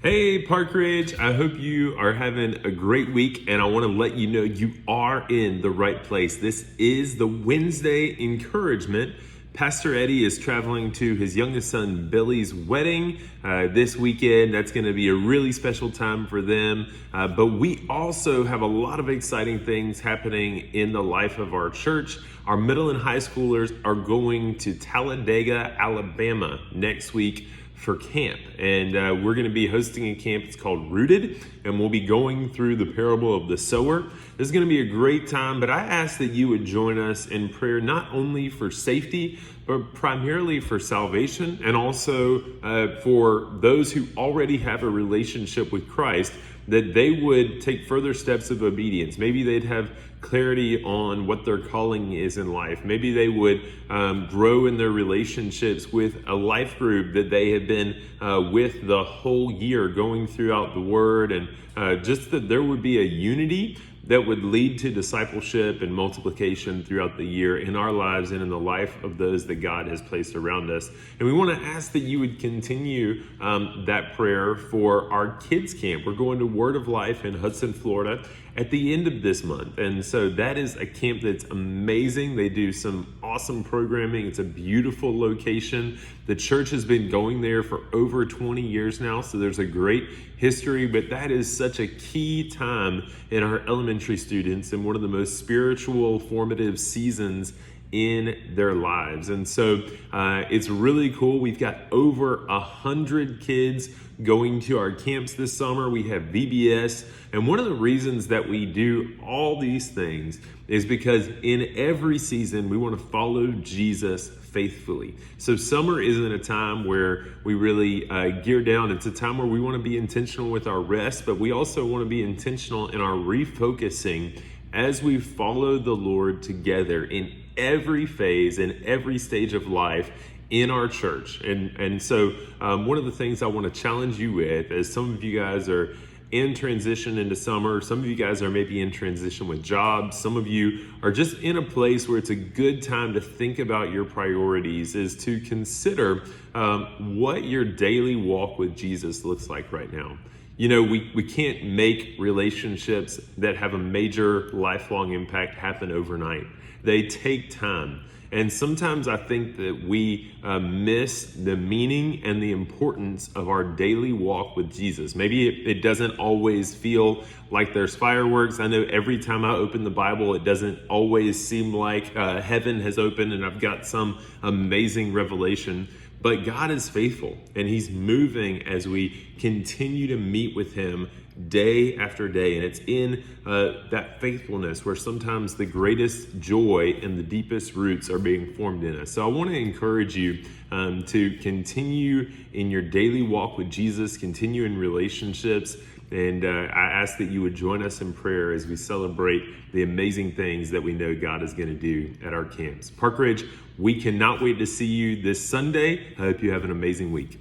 Hey, Park Ridge, I hope you are having a great week, and I want to let you know you are in the right place. This is the Wednesday encouragement. Pastor Eddie is traveling to his youngest son Billy's wedding this weekend. That's going to be a really special time for them. But we also have a lot of exciting things happening in the life of our church. Our middle and high schoolers are going to Talladega, Alabama next week for camp, and we're going to be hosting a camp. It's called Rooted, and we'll be going through the parable of the sower. This is going to be a great time, but I ask that you would join us in prayer, not only for safety, but primarily for salvation, and also for those who already have a relationship with Christ, that they would take further steps of obedience. Maybe they'd have clarity on what their calling is in life. Maybe they would grow in their relationships with a life group that they have been with the whole year, going throughout the Word, and just that there would be a unity that would lead to discipleship and multiplication throughout the year in our lives and in the life of those that God has placed around us. And we want to ask that you would continue that prayer for our kids camp. We're going to Word of Life in Hudson, Florida at the end of this month. And so that is a camp that's amazing. They do some awesome programming. It's a beautiful location. The church has been going there for over 20 years now, so there's a great history, but that is such a key time in our elementary students and one of the most spiritual, formative seasons in their lives. And so it's really cool. We've got over 100 kids going to our camps this summer. We have VBS. And one of the reasons that we do all these things is because in every season, we want to follow Jesus faithfully. So summer isn't a time where we really gear down. It's a time where we want to be intentional with our rest, but we also want to be intentional in our refocusing as we follow the Lord together in every phase and every stage of life in our church. And so one of the things I want to challenge you with, as some of you guys are in transition into summer, some of you guys are maybe in transition with jobs, some of you are just in a place where it's a good time to think about your priorities, is to consider what your daily walk with Jesus looks like right now. You know, we can't make relationships that have a major lifelong impact happen overnight. They take time. And sometimes I think that we miss the meaning and the importance of our daily walk with Jesus. Maybe it doesn't always feel like there's fireworks. I know every time I open the Bible, it doesn't always seem like heaven has opened and I've got some amazing revelation. But God is faithful, and He's moving as we continue to meet with Him day after day. And it's in that faithfulness where sometimes the greatest joy and the deepest roots are being formed in us. So I want to encourage you to continue in your daily walk with Jesus, continue in relationships. And I ask that you would join us in prayer as we celebrate the amazing things that we know God is going to do at our camps. Park Ridge, we cannot wait to see you this Sunday. I hope you have an amazing week.